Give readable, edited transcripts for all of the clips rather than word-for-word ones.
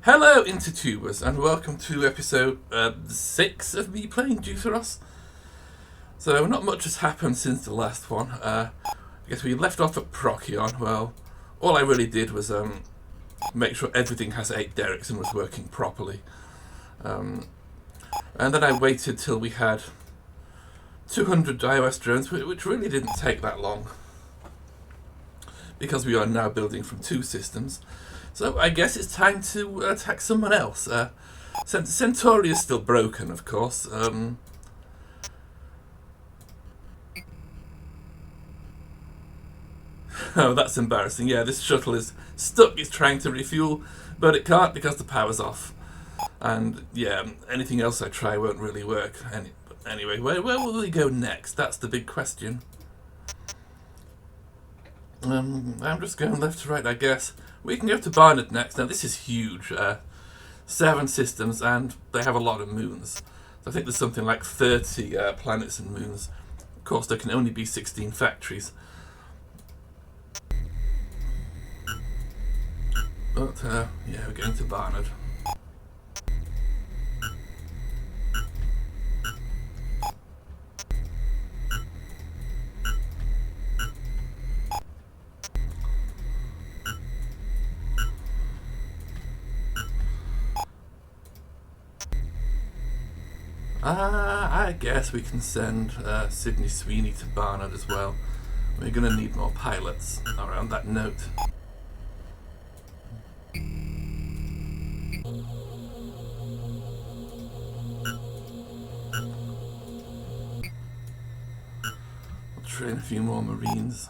Hello, Intertubers, and welcome to episode 6 of me playing Deuteros. So, not much has happened since the last one. I guess we left off at Procyon. Well, all I really did was make sure everything has 8 derricks and was working properly. And then I waited till we had 200 iOS drones, which really didn't take that long, because we are now building from 2 systems. So I guess it's time to attack someone else. Centauri is still broken, of course. Oh, that's embarrassing. Yeah, this shuttle is stuck. It's trying to refuel, but it can't because the power's off. And yeah, anything else I try won't really work. Anyway, where will we go next? That's the big question. I'm just going left to right, I guess. We can go to Barnard next. Now, this is huge. 7 systems, and they have a lot of moons. So I think there's something like 30 planets and moons. Of course, there can only be 16 factories. But, yeah, we're going to Barnard. I guess we can send Sydney Sweeney to Barnard as well. We're going to need more pilots around that note. We'll train a few more Marines.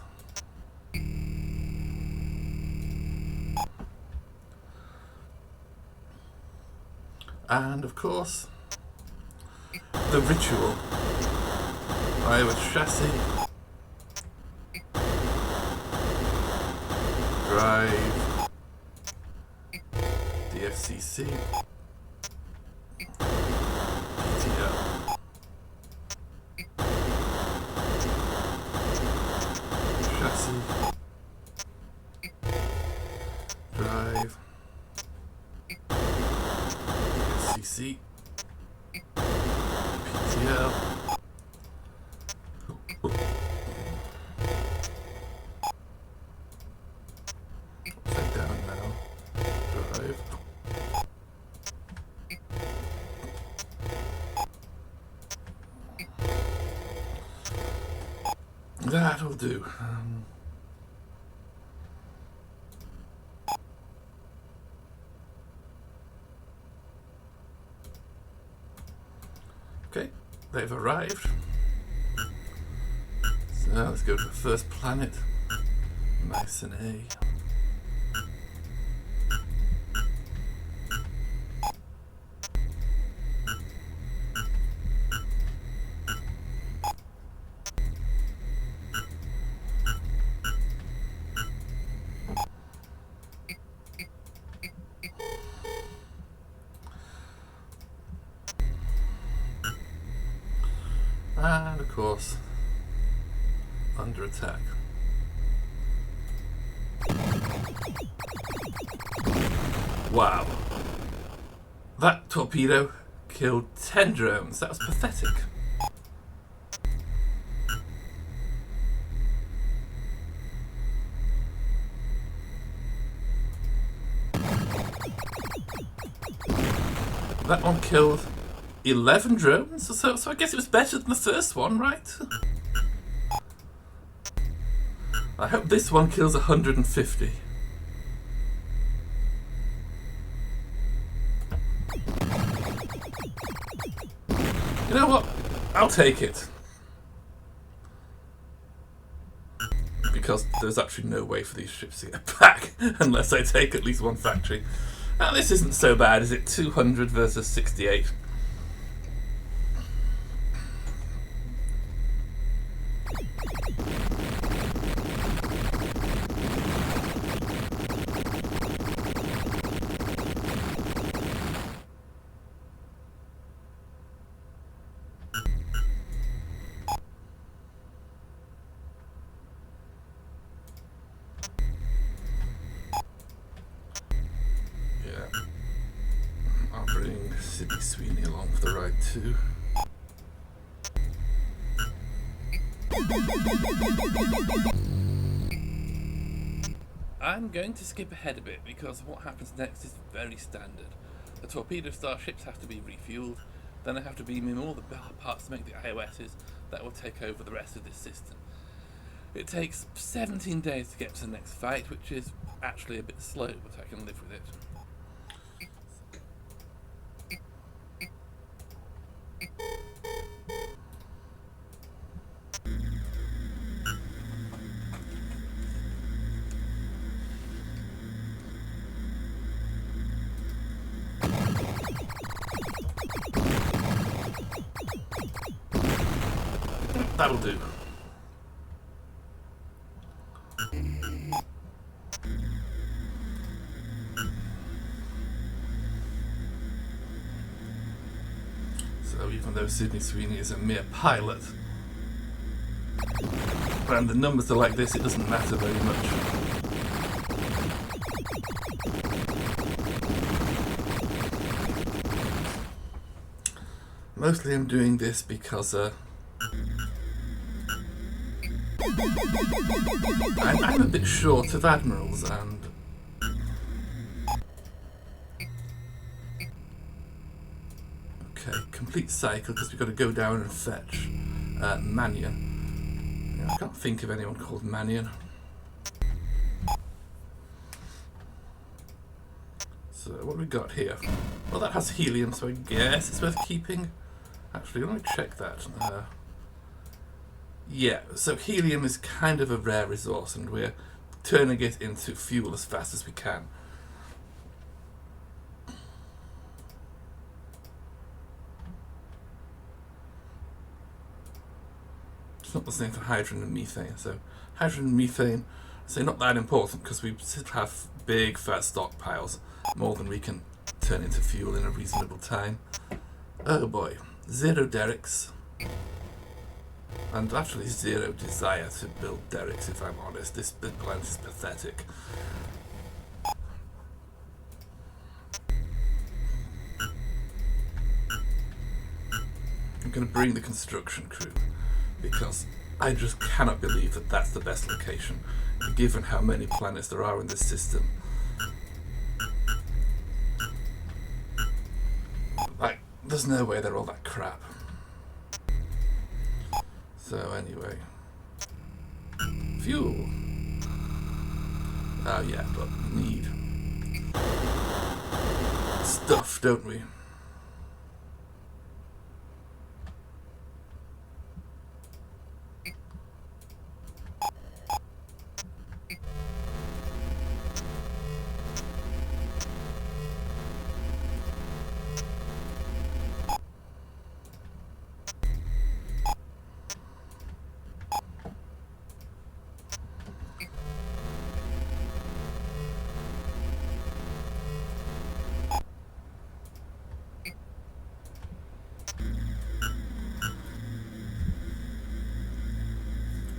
And of course, the ritual. Iowa chassis. Drive. DFCC. PTL. Chassis. Drive. DFCC. PTL. Upside down now. Drive. That'll do. Okay, they've arrived. So now let's go to the first planet, Mycenae. And of course, under attack. Wow. That torpedo killed 10 drones. That was pathetic. That one killed 11 drones? So I guess it was better than the first one, right? I hope this one kills 150. You know what? I'll take it. Because there's actually no way for these ships to get back unless I take at least one factory. Now, this isn't so bad, is it? 200 versus 68. Sydney Sweeney along for the ride too. I'm going to skip ahead a bit because what happens next is very standard. The torpedo starships have to be refueled, then I have to beam in all the parts to make the IOSs that will take over the rest of this system. It takes 17 days to get to the next fight, which is actually a bit slow, but I can live with it. That'll do. So even though Sydney Sweeney is a mere pilot, and the numbers are like this, it doesn't matter very much. Mostly I'm doing this because I'm a bit short of admirals, and okay, complete cycle because we've got to go down and fetch Manion. I can't think of anyone called Manion. So what have we got here? Well, that has helium, so I guess it's worth keeping. Actually, let me check that. Yeah, so helium is kind of a rare resource, and we're turning it into fuel as fast as we can. It's not the same for hydrogen and methane. So hydrogen and methane, say not that important because we still have big fat stockpiles, more than we can turn into fuel in a reasonable time. Oh boy, 0 derricks. And actually 0 desire to build derricks, if I'm honest. This planet is pathetic. I'm going to bring the construction crew, because I just cannot believe that that's the best location, given how many planets there are in this system. Like, there's no way they're all that crap. So anyway, fuel. Oh yeah, but we need stuff, don't we?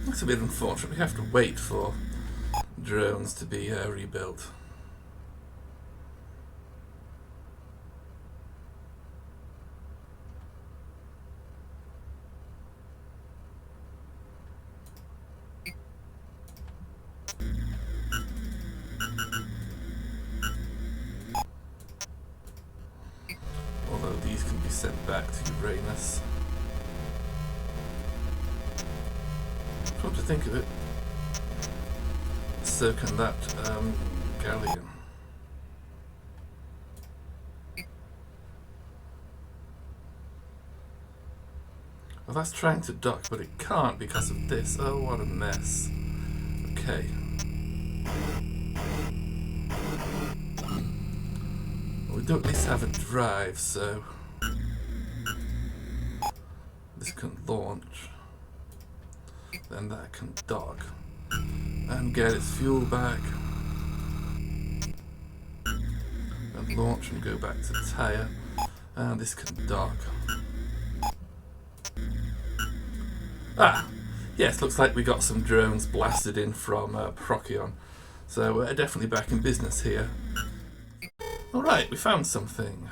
It's a bit unfortunate. We have to wait for drones to be rebuilt. Although these can be sent back to Uranus. Come to think of it, so can that galleon. Well, that's trying to dock, but it can't because of this. Oh, what a mess. Okay. Well, we do at least have a drive, so this can launch. Then that can dock and get its fuel back and launch and go back to Tyre, and this can dock. Ah, yes, looks like we got some drones blasted in from Procyon, so we're definitely back in business here. Alright, we found something.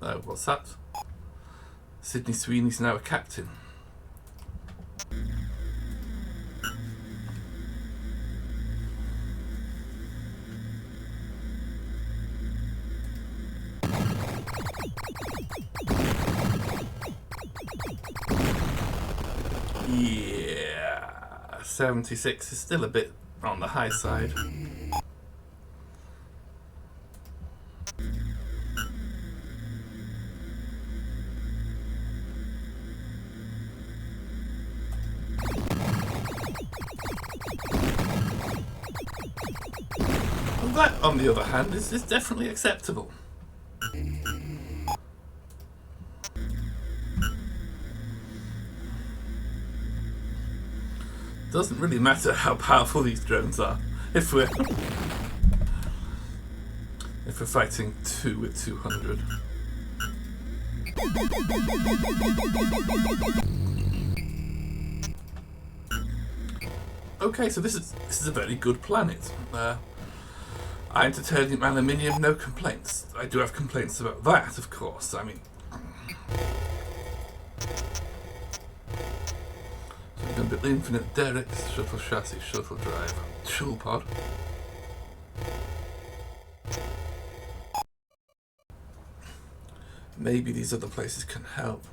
Oh, what's that? Sydney Sweeney's now a captain. Yeah, 76 is still a bit on the high side. That, on the other hand, is definitely acceptable. Doesn't really matter how powerful these drones are if we're fighting 2 with 200. Okay, so this is a very good planet. Iron, titanium, aluminium, no complaints. I do have complaints about that, of course. I mean, so we're going to build infinite derricks, shuttle chassis, shuttle drive, shuttle pod. Maybe these other places can help.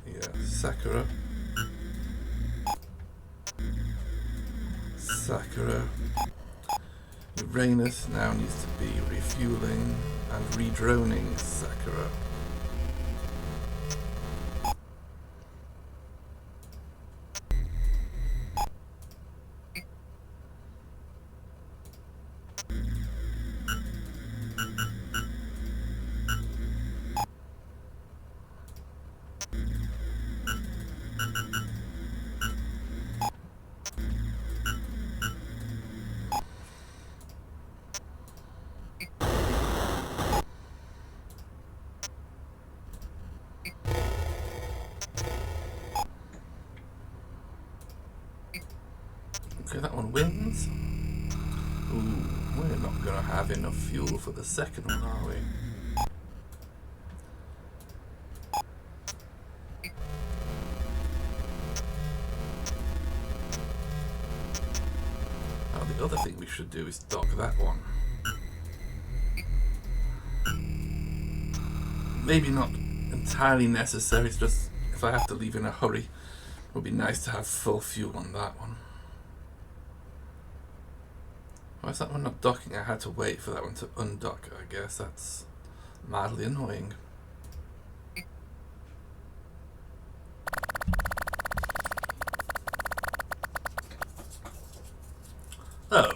Yeah, Saqqara. Uranus now needs to be refueling and redroning Saqqara. Okay, that one wins. Ooh, we're not going to have enough fuel for the second one, are we? Oh, the other thing we should do is dock that one. Maybe not entirely necessary, it's just if I have to leave in a hurry, it would be nice to have full fuel on that one. Why is that one not docking? I had to wait for that one to undock. I guess that's mildly annoying. Oh.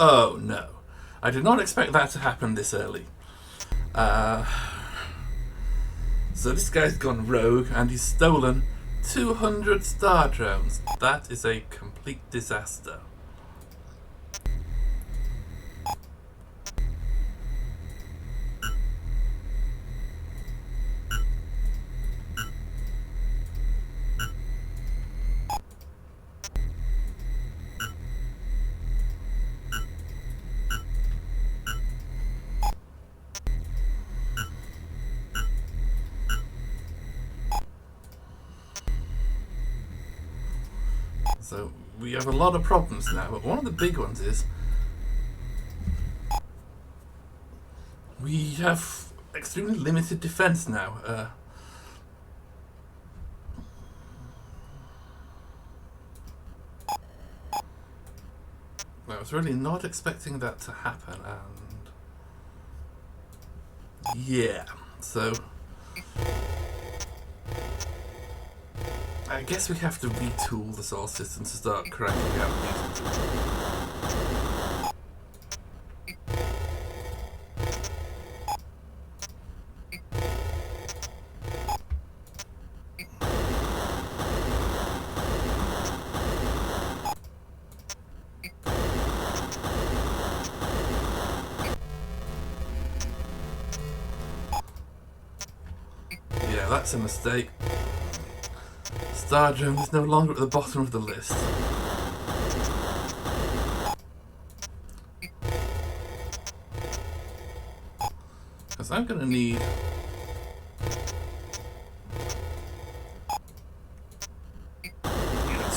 Oh no, I did not expect that to happen this early. So this guy's gone rogue and he's stolen 200 star drones. That is a complete disaster. So we have a lot of problems now, but one of the big ones is we have extremely limited defense now. I was really not expecting that to happen, and yeah, so I guess we have to retool the solar system to start cranking out these. that's a mistake. Star Drone is no longer at the bottom of the list. Because I'm going to need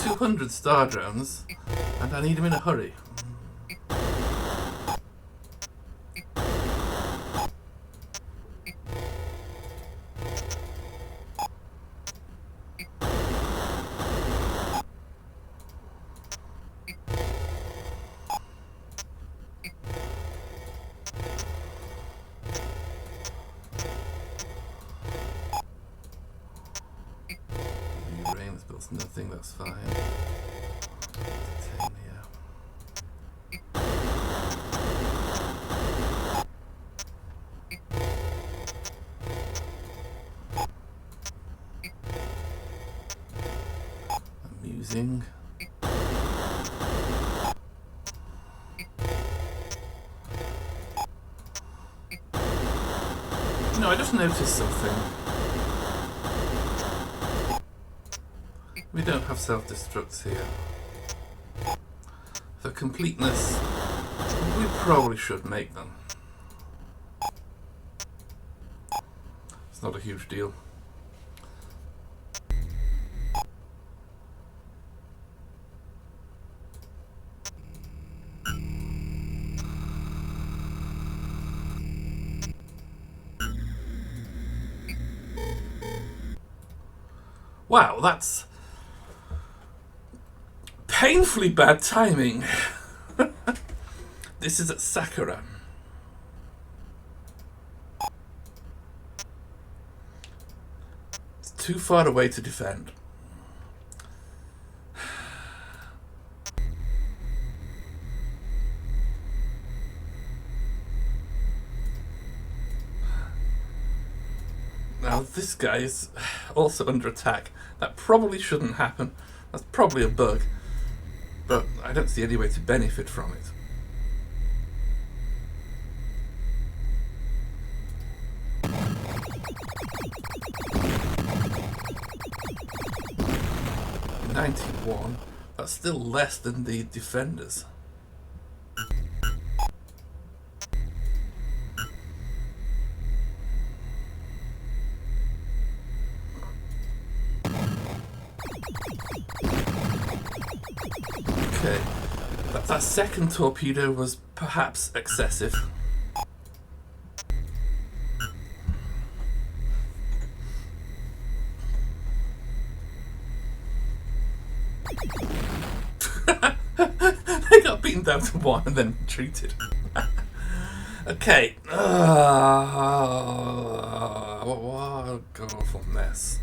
200 star drones, and I need them in a hurry. Uranium builds nothing, that's fine. Titania. Amusing. No, I just noticed something. We don't have self-destructs here. For completeness, we probably should make them. It's not a huge deal. Wow, that's painfully bad timing. This is at Saqqara. It's too far away to defend. Now this guy is also under attack. That probably shouldn't happen. That's probably a bug. But I don't see any way to benefit from it. $91. That's still less than the defenders. Okay, that second torpedo was perhaps excessive. They got beaten down to 1 and then retreated. Okay. What a awful mess.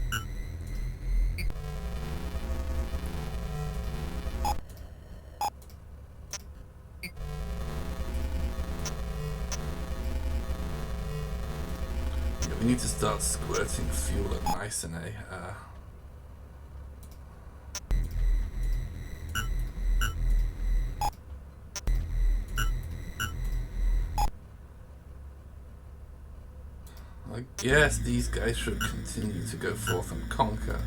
We need to start squirting fuel at Mycenae. I guess these guys should continue to go forth and conquer.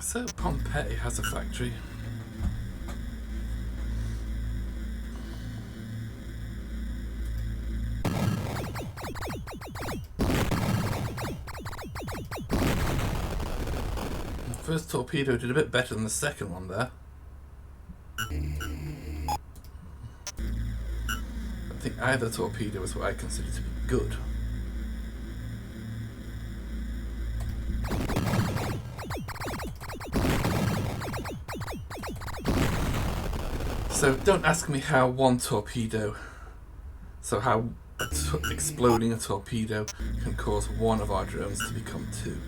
So Pompeii has a factory. The first torpedo did a bit better than the second one there. I think either torpedo is what I consider to be good. So don't ask me how one torpedo, how exploding a torpedo can cause one of our drones to become two.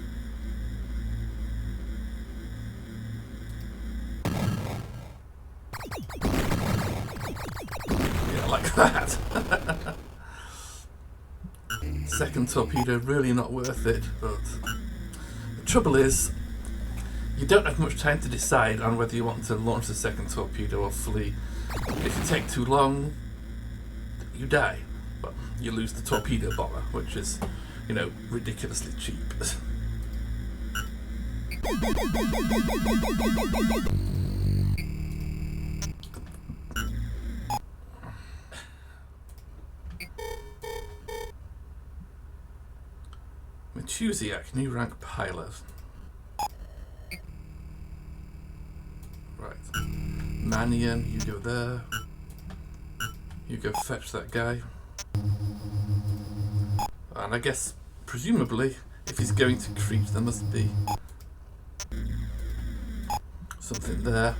Yeah, like that. Second torpedo, really not worth it, but the trouble is, you don't have much time to decide on whether you want to launch the second torpedo or flee. If you take too long, you die. But you lose the torpedo bomber, which is, you know, ridiculously cheap. Machusiak, new rank pilot. Right. Manian, you go there. You go fetch that guy. And I guess, presumably, if he's going to Crete, there must be something there.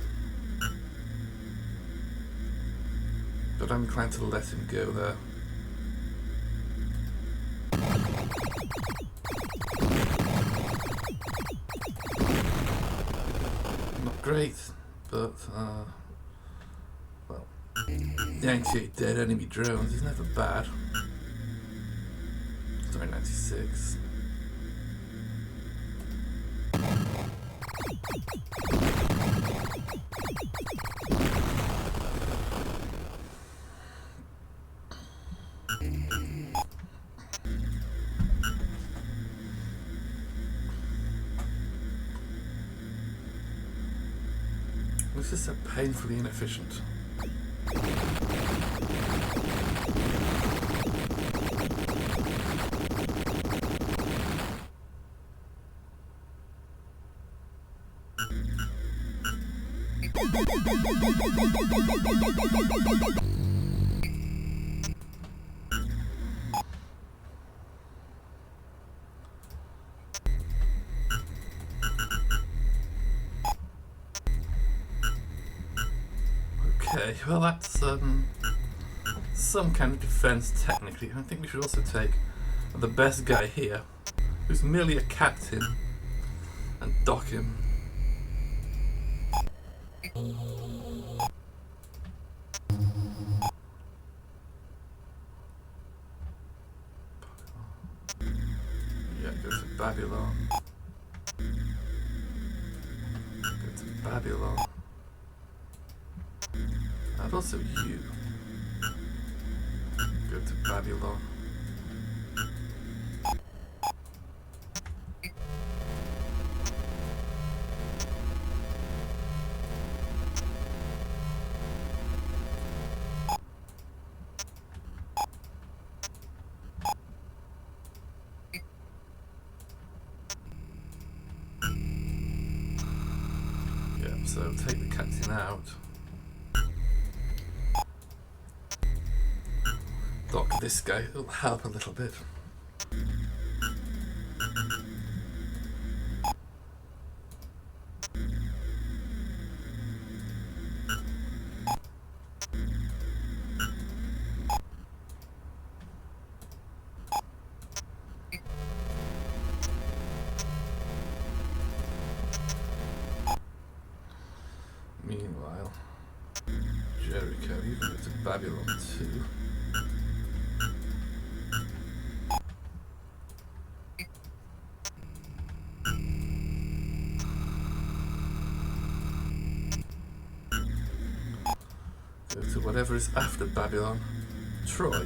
But I'm inclined to let him go there. Not great, but, well, 98 dead enemy drones is never bad. Sorry, 96. This is so painfully inefficient. Okay, well that's some kind of defense technically. I think we should also take the best guy here, who's merely a captain, and dock him. Yeah, go to Babylon. Go to Babylon. And also you. Go to Babylon. Yeah, so take the captain out. Dock this guy, it'll help a little bit. Meanwhile, Jericho, you can go to Babylon too. Go to whatever is after Babylon, Troy.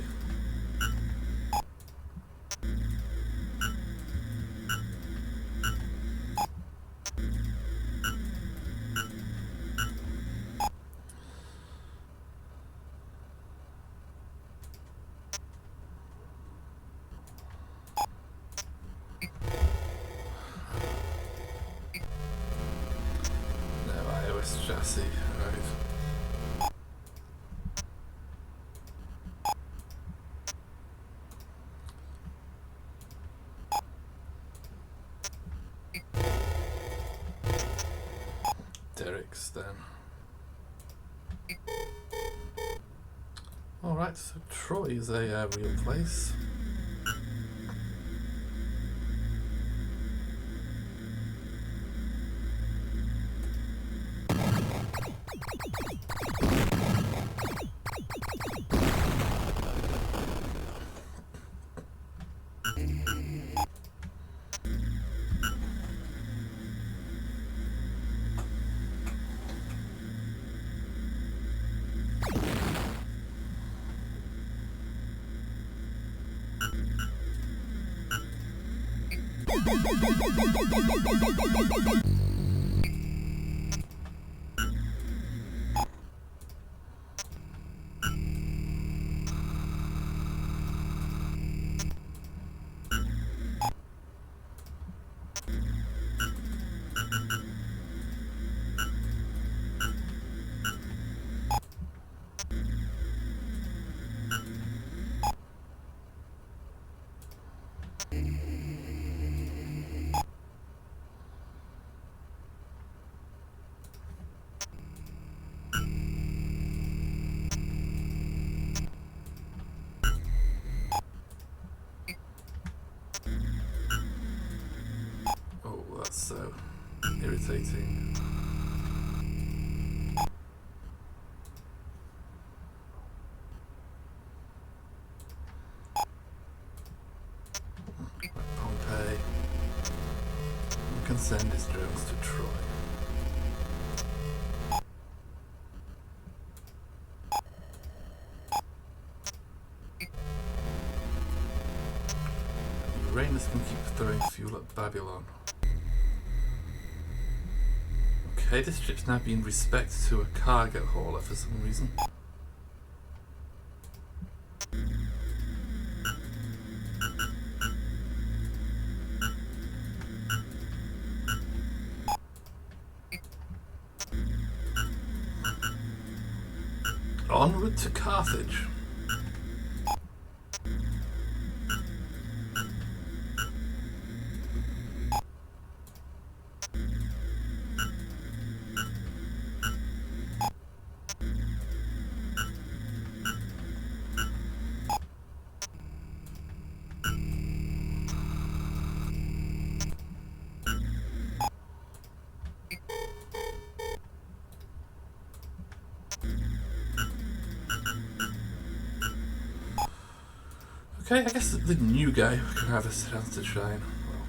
chassis, right. Derricks then. Alright, so Troy is a real place. So irritating. Pompeii. We can send his drones to Troy. Uranus can keep throwing fuel at Babylon. Okay, this ship's now being respected to a cargo hauler for some reason. Onward to Carthage. Okay, I guess the new guy can have a chance to shine. Well,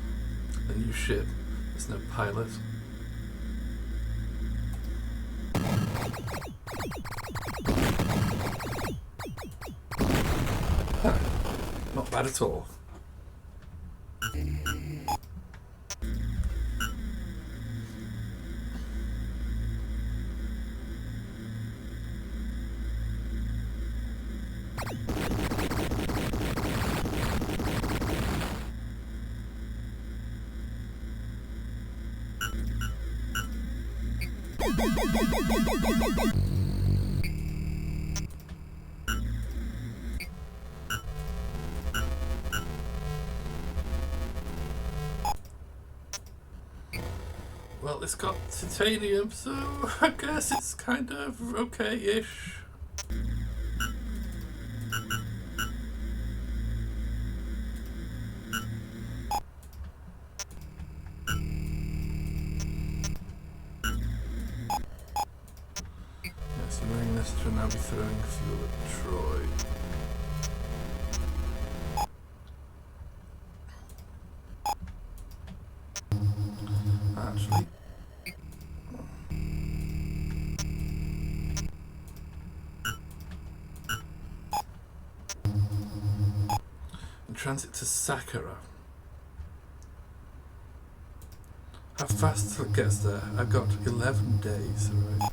the new ship. There's no pilot. Huh. Not bad at all. Well, it's got titanium, so I guess it's kind of okay-ish. Yes, Uranus should now be throwing fuel at Troy. Actually, in transit to Saqqara. How fast till it gets there? I've got 11 days, right?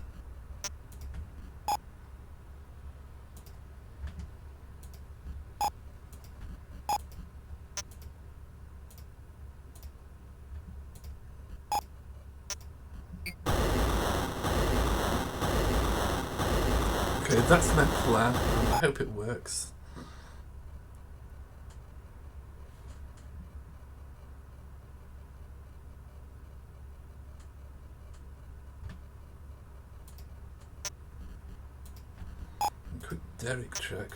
Okay, that's my plan. I hope it works. Quick Derek check.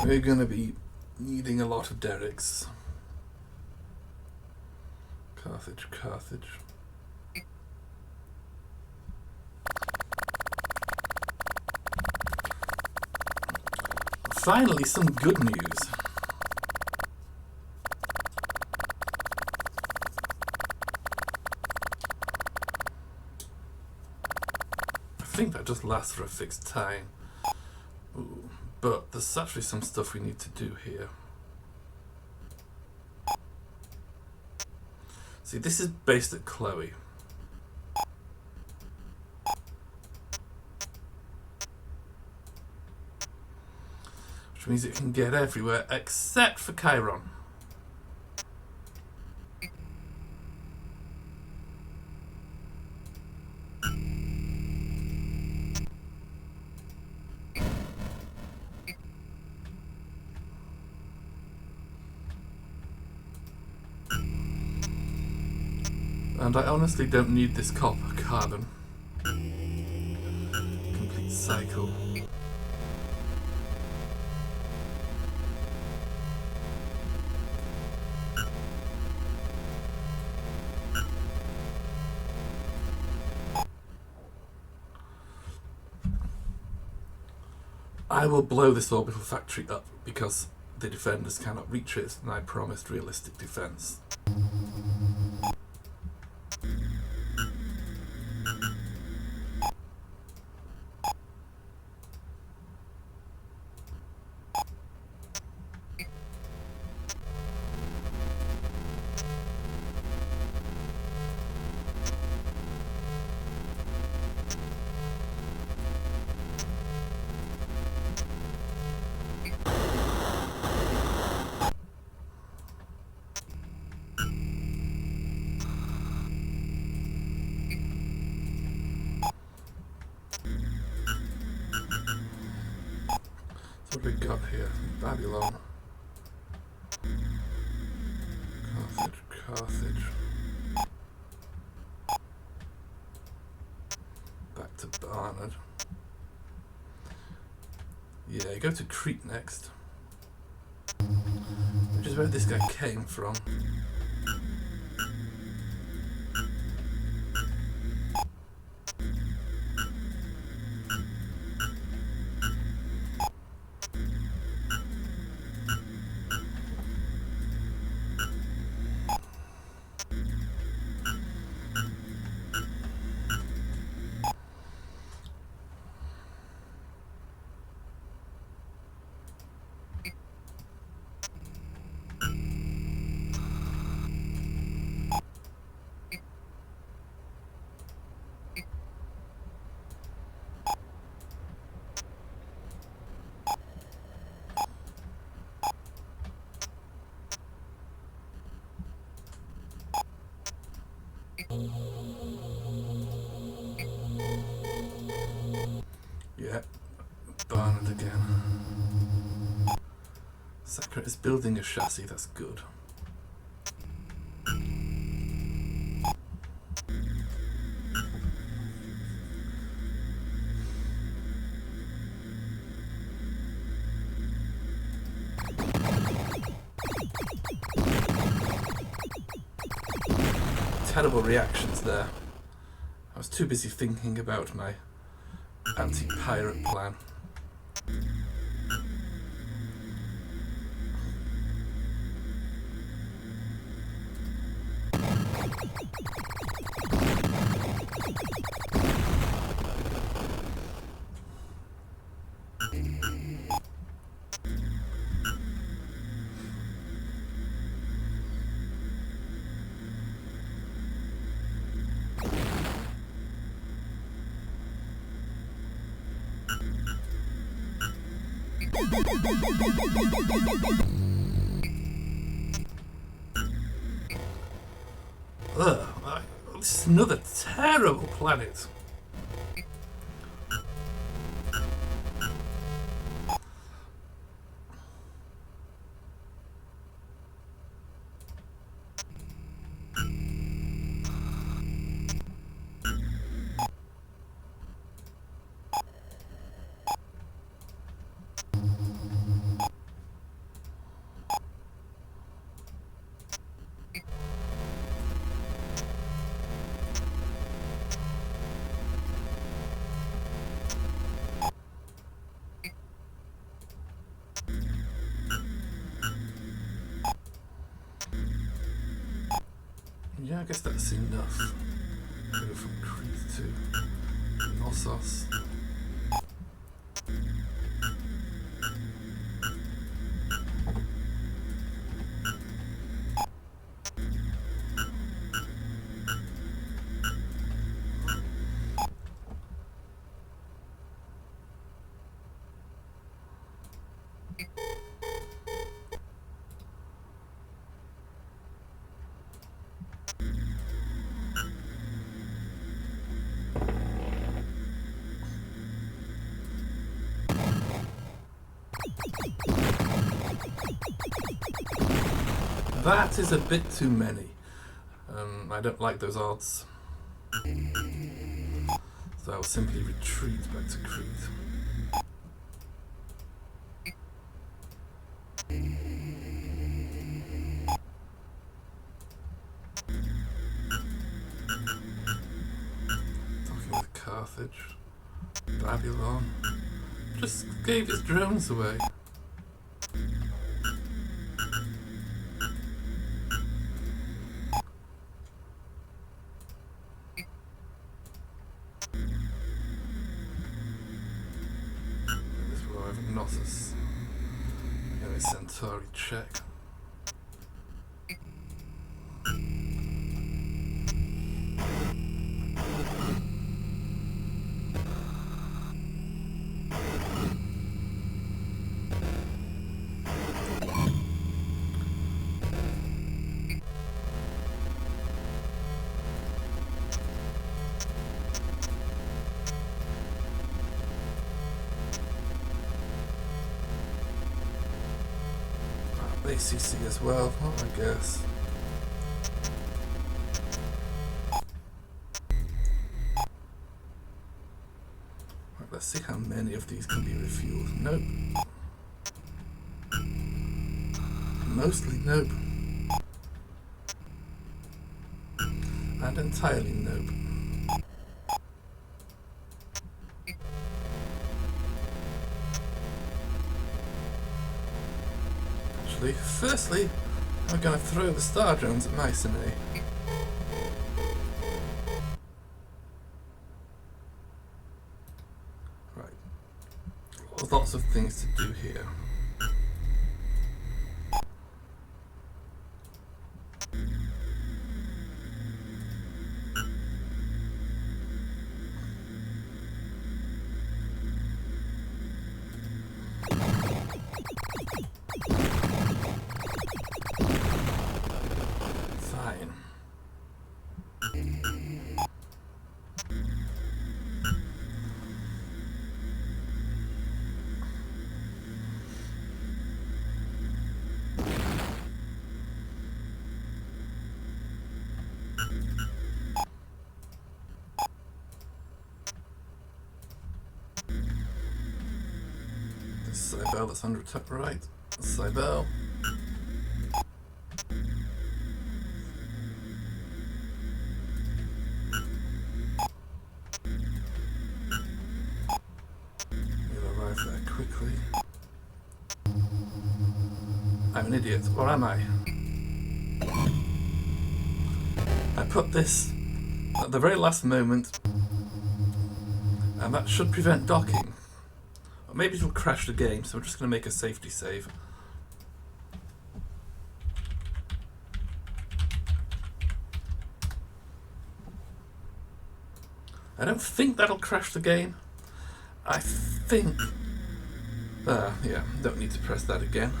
We're going to be needing a lot of derricks. Carthage, Carthage. Finally, some good news. I think that just lasts for a fixed time. Ooh. But there's actually some stuff we need to do here. See, this is based at Chloe. Which means it can get everywhere except for Chiron. And I honestly don't need this copper carbon. Complete cycle. I will blow this orbital factory up because the defenders cannot reach it, and I promised realistic defense. What have we got here? Babylon. Carthage, Carthage. Back to Barnard. Yeah, go to Crete next. Which is where this guy came from. Yeah, Barnard again. Saqqara is building a chassis, that's good. Terrible reactions there. I was too busy thinking about my anti-pirate plan. It's another terrible planet. Yeah, I guess that's enough. Go from Crete to Knossos. That is a bit too many. I don't like those odds. So I will simply retreat back to Crete. Talking with Carthage, Babylon. Just gave his drones away. Knossos. Give me a Centauri check. ACC as well, I guess. Right, let's see how many of these can be refueled. Nope. Mostly nope. And entirely nope. Firstly, I'm going to throw the star drones at Mycenae. Right. There's lots of things to do here. Cybele, that's under attack, right? Cybele. We'll arrive there quickly. I'm an idiot, or am I? I put this at the very last moment, and that should prevent docking. Maybe it'll crash the game, so we're just going to make a safety save. I don't think that'll crash the game. I think... yeah, don't need to press that again.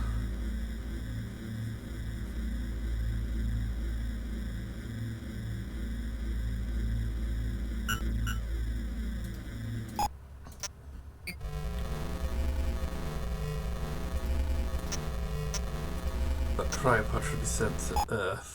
cryopod should be sent to Earth.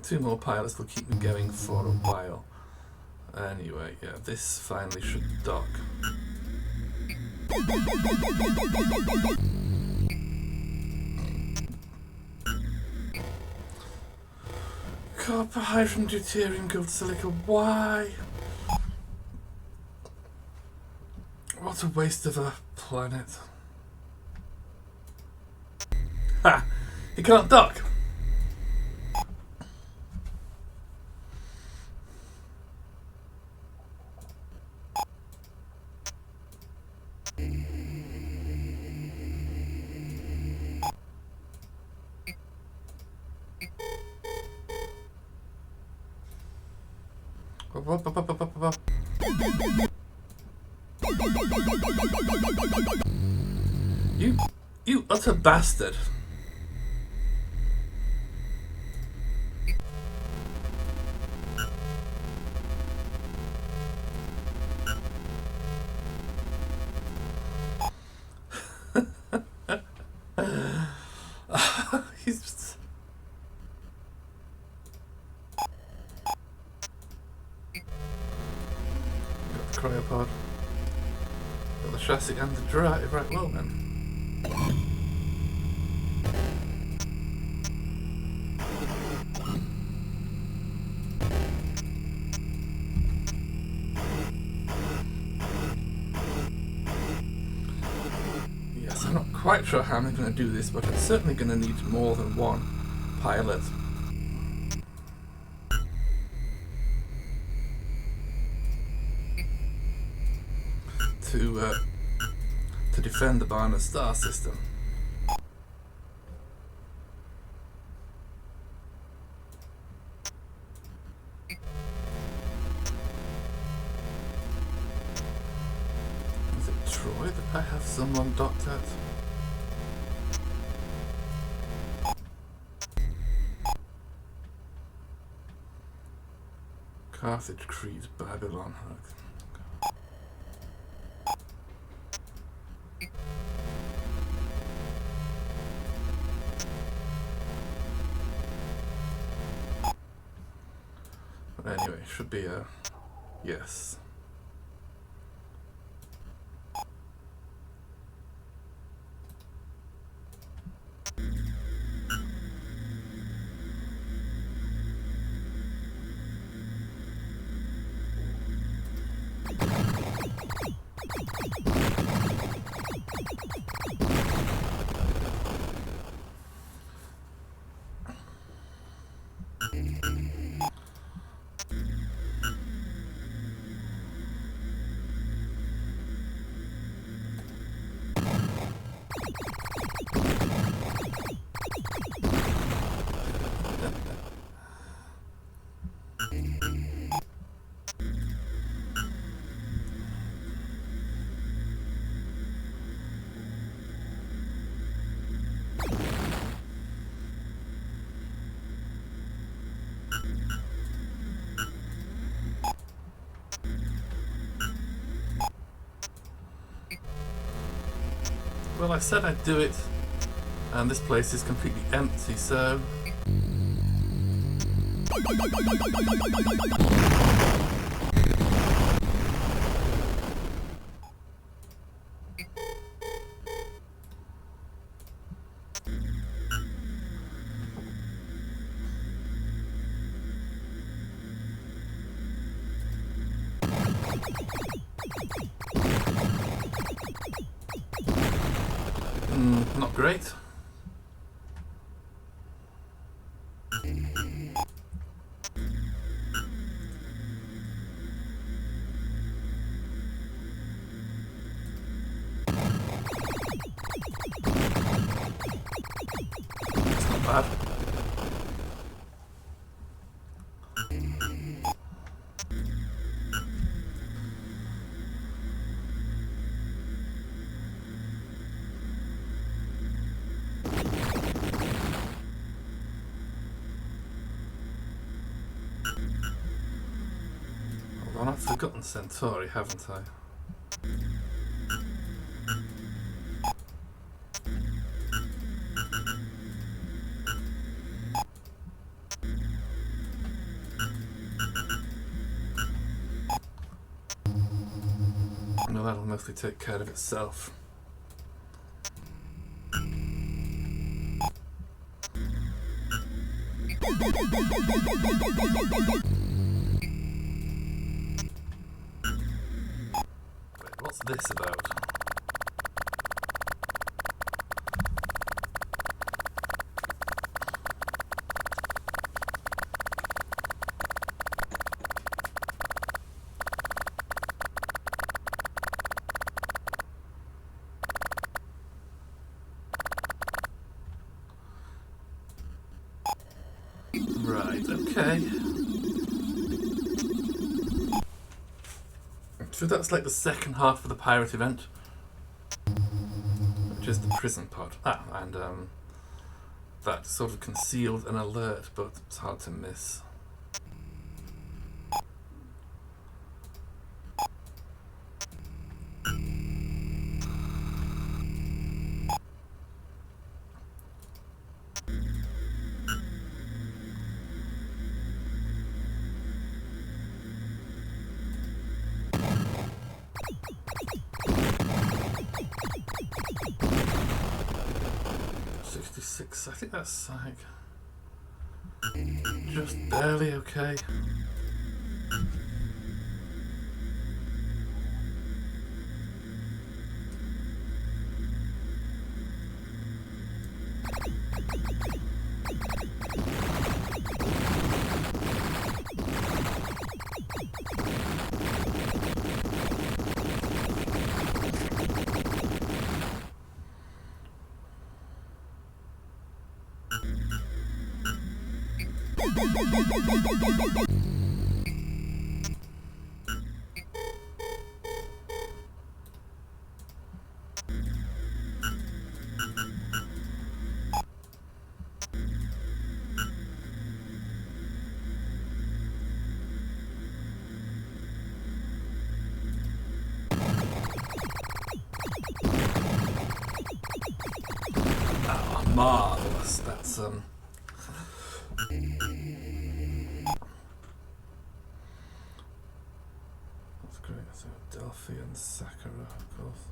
Two more pilots will keep me going for a while. Anyway, yeah, this finally should dock. Copper, hydrogen, deuterium, gold, silica, why? What a waste of a planet. Ha! He can't dock! You utter bastard. He's just... Got the cryopod. Got the chassis and the drive. Right, well then. Yes, I'm not quite sure how I'm going to do this, but I'm certainly going to need more than one pilot. To defend the Barnard star system. Is it Troy that I have someone docked at? Carthage, Crete, Babylon. But anyway, should be a yes. Well, I said I'd do it, and this place is completely empty, so... Not great. Well, I've forgotten Centauri, haven't I? No, that'll mostly take care of itself. Wait, what's this about? Right, okay. So that's like the second half of the pirate event, which is the prison pod. Ah, and that sort of concealed an alert, but it's hard to miss. I think that's like just barely okay. Oh, marvellous. That's great. So Delphi and Saqqara, of course.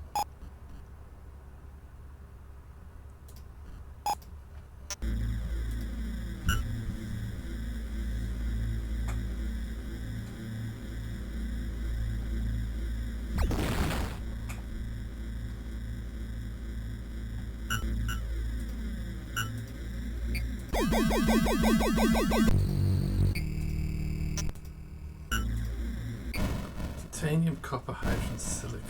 Titanium, copper, hydrogen, silica.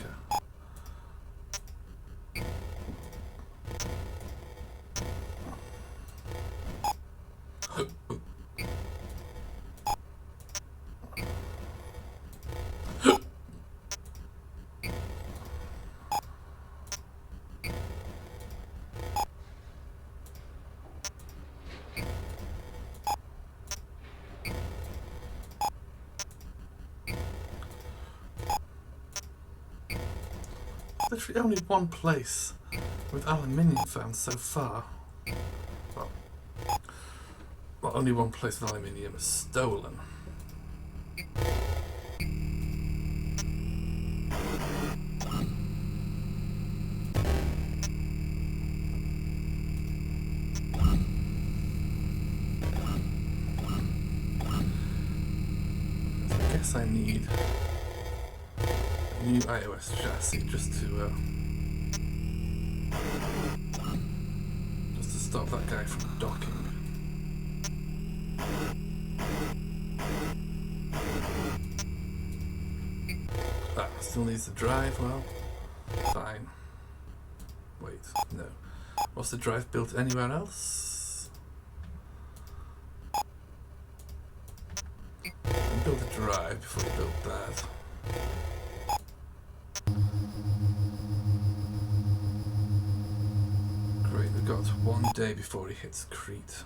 Literally only one place with aluminium found so far. Well, only one place with aluminium is stolen. I guess I need new iOS chassis just to stop that guy from docking. Ah, still needs the drive. Well, fine. Wait, no. Was the drive built anywhere else? Build a drive before you build that. Great, we've got one day before he hits Crete.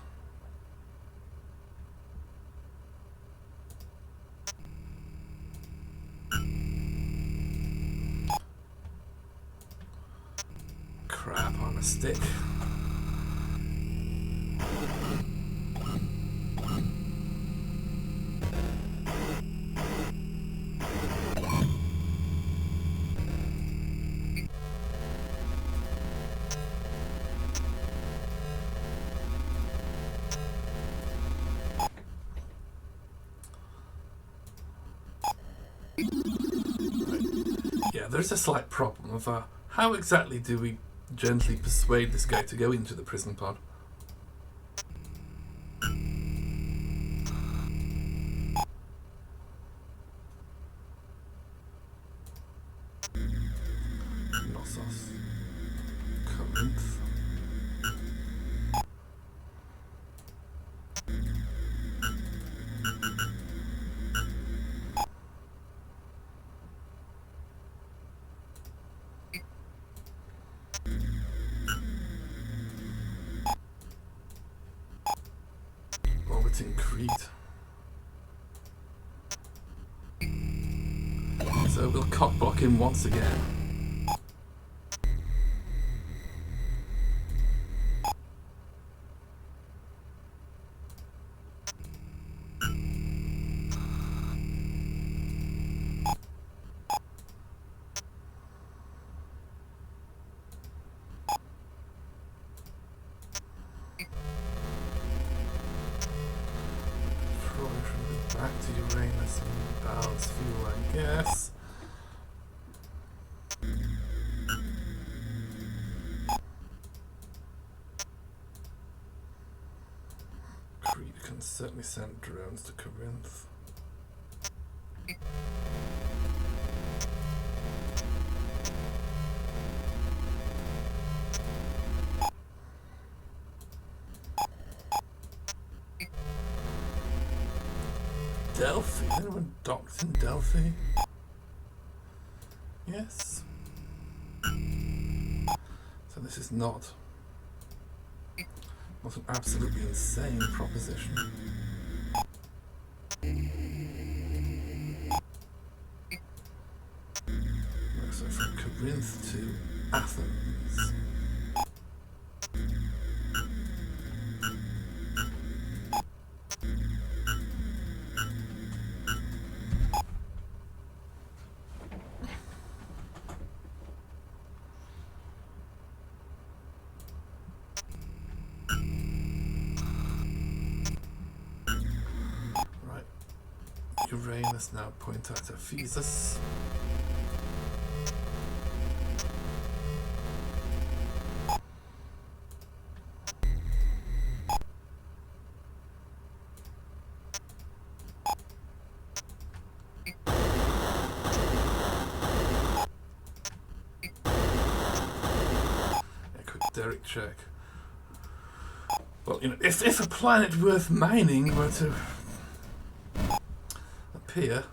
a stick. Yeah, there's a slight problem of how exactly do we gently persuade this guy to go into the prison pod? Knossos. Corinth. In Crete. So we'll cockblock him once again. Back to Uranus and balance fuel, I guess. Crete can certainly send drones to Corinth. Delphi? Anyone docked in Delphi? Yes. So this is not an absolutely insane proposition. So from Corinth to Athens. Uranus now point out Ephesus. A quick Derek check. Well, if a planet worth mining were to appear,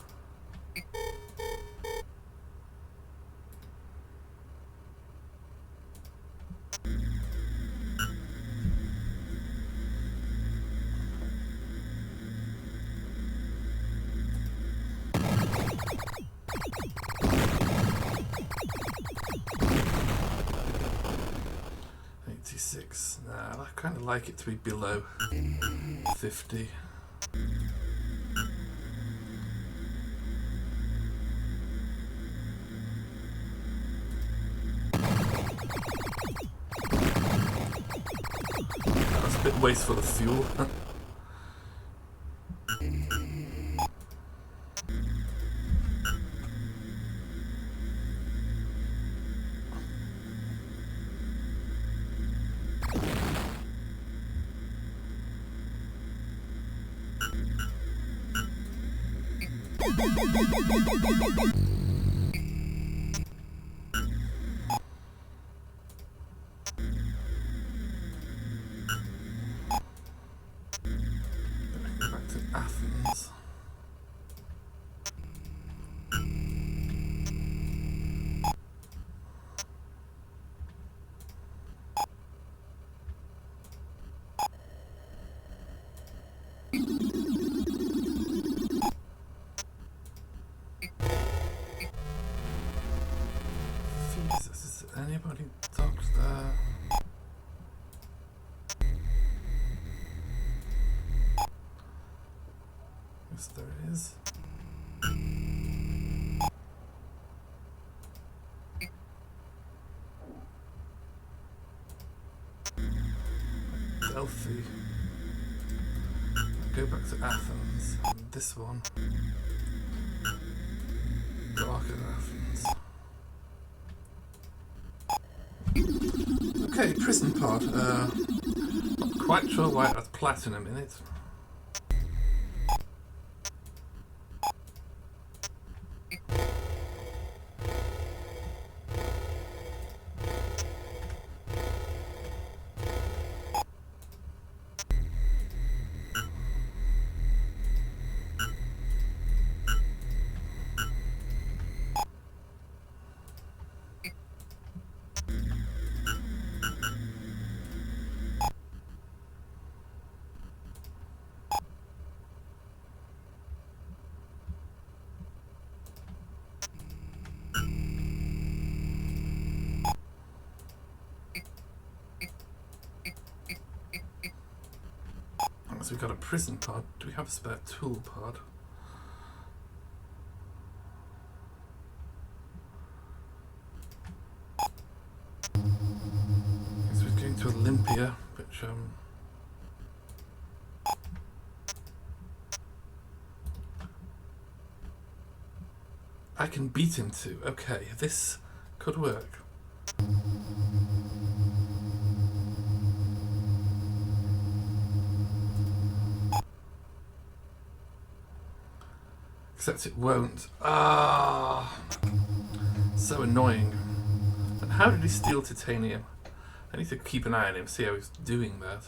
nah, I kind of like it to be below 50. That's a bit wasteful of fuel. Back to Athens. Yes, there is. Delphi. Go back to Athens. And this one. Dark at Athens. Okay, prison pod. Not quite sure why it has platinum in it. So we've got a prison pod. Do we have a spare tool pod? So we're going to Olympia, which I can beat him to. Okay, this could work. Except it won't. Ah, so annoying. And how did he steal titanium? I need to keep an eye on him, see how he's doing that.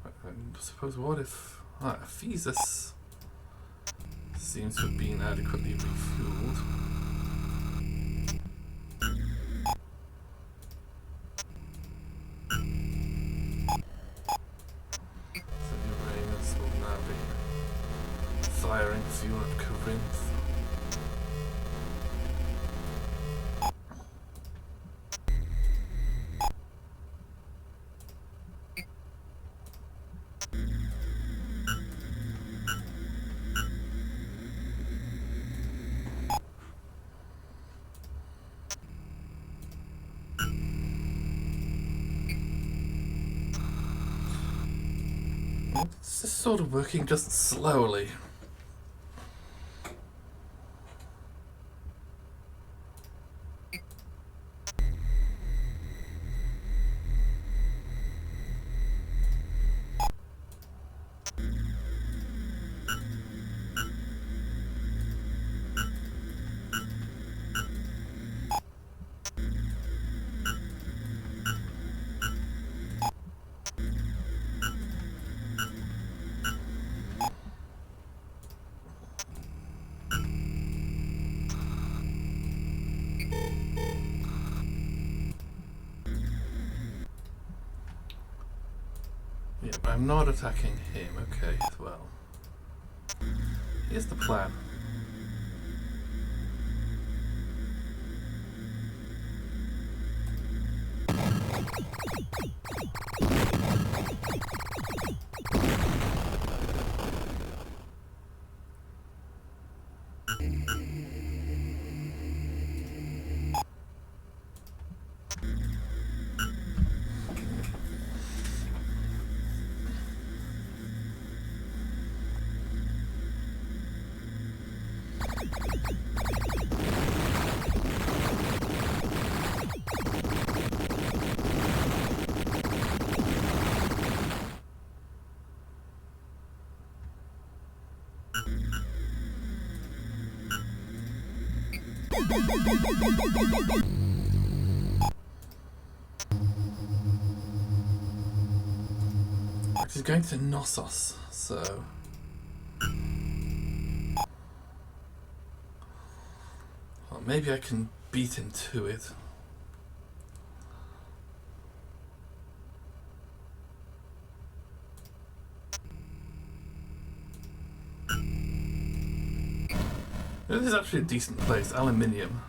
I suppose what if... Ephesus seems to have been adequately refueled. Firing fuel at Corinth. It's just sort of working just slowly. Yep, I'm not attacking him. Okay, well. Here's the plan. She's going to Knossos, so... Well, maybe I can beat him to it. This is actually a decent place, aluminium.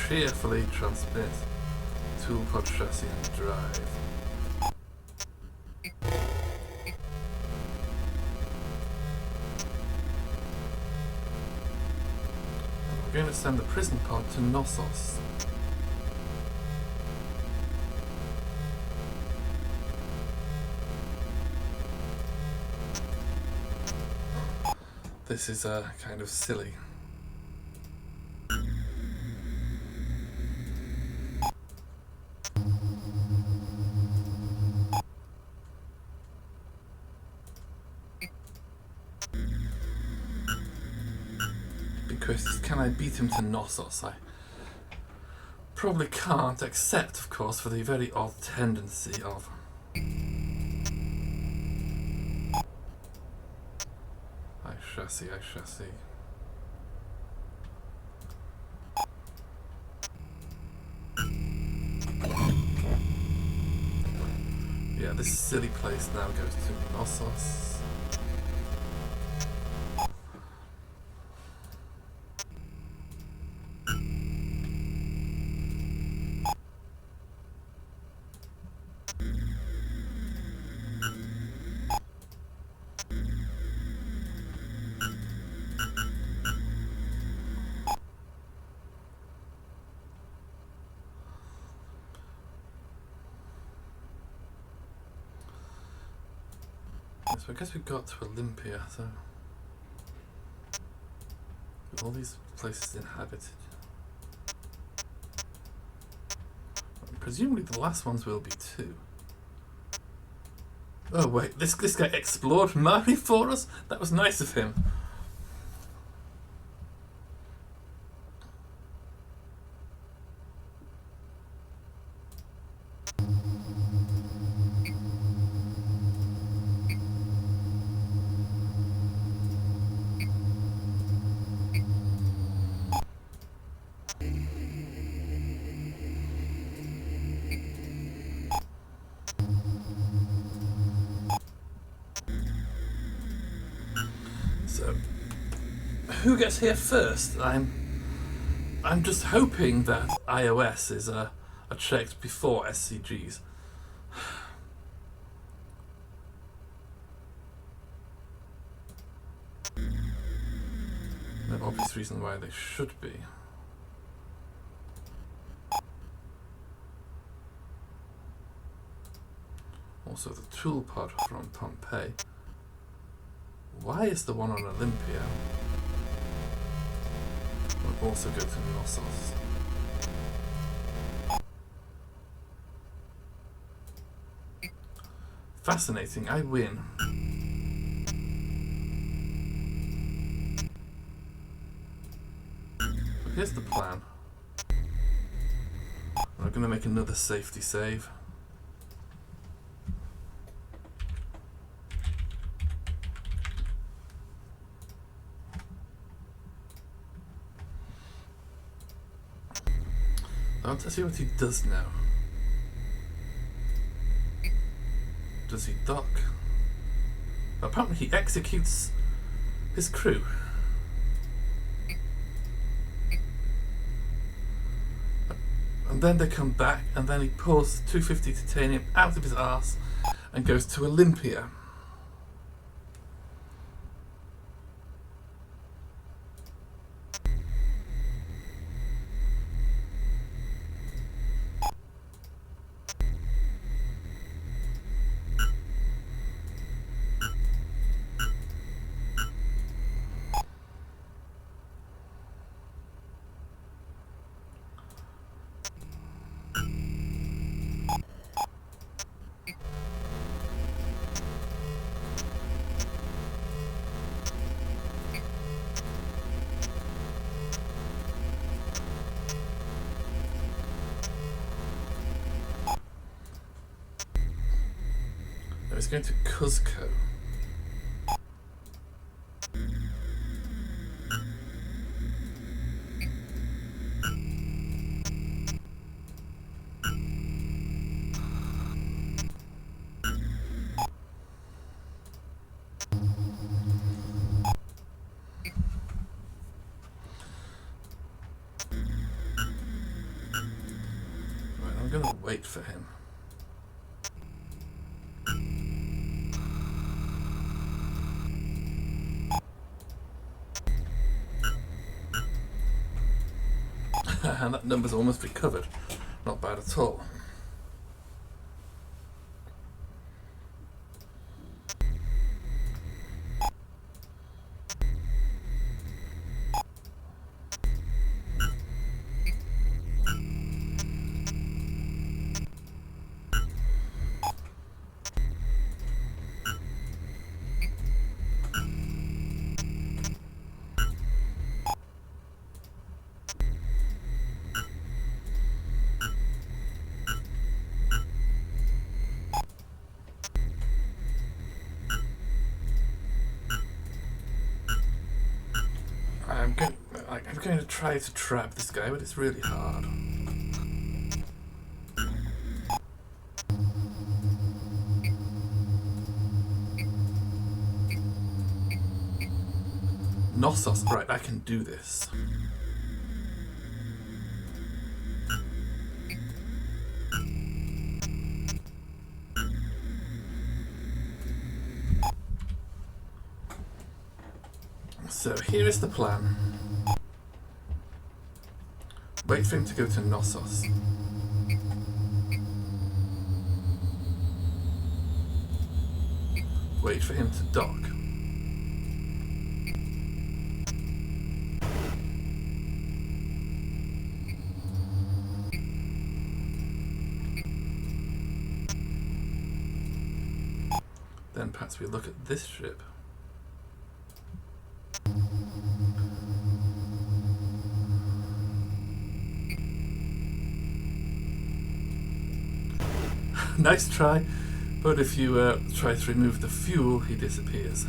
cheerfully transmit tool pod chassis and drive. And we're going to send the prison pod to Knossos. This is kind of silly. Because can I beat him to Knossos? I probably can't, except of course for the very odd tendency of I chassis. Yeah, this silly place now goes to Knossos. So I guess we got to Olympia, so all these places inhabited. Presumably the last ones will be too. Oh wait, this guy explored Mari for us? That was nice of him. So, who gets here first? I'm just hoping that iOS is checked before SCGs. No obvious reason why they should be. Also the tool pod from Pompeii. Why is the one on Olympia? We'll also go to Knossos. Fascinating, I win. But here's the plan. We're going to make another safety save. I want to see what he does now. Does he dock? Apparently he executes his crew. And then they come back, and then he pulls 250 titanium out of his arse and goes to Olympia. It's going to Cuzco. going to wait for him. And that number's almost recovered. Not bad at all. I'm going to try to trap this guy, but it's really hard. Knossos, right, I can do this. So here is the plan. Wait for him to go to Knossos. Wait for him to dock. Then perhaps we look at this ship. Nice try, but if you try to remove the fuel, he disappears.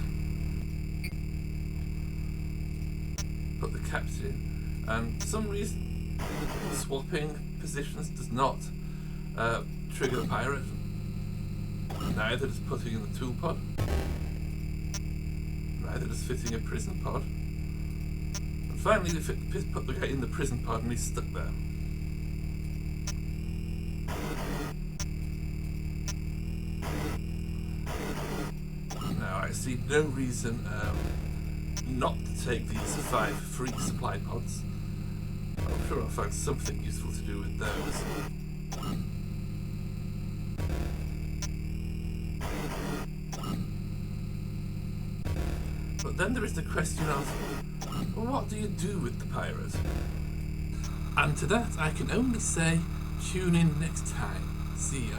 Put the captain in, and for some reason, swapping positions does not trigger the pirate. Neither does putting in the tool pod. Neither does fitting a prison pod. And finally, we put the guy in the prison pod, and he's stuck there. I see no reason not to take these 5 free supply pods. I'm sure I'll find something useful to do with those. But then there is the question of, well, what do you do with the pirate? And to that I can only say, tune in next time. See ya.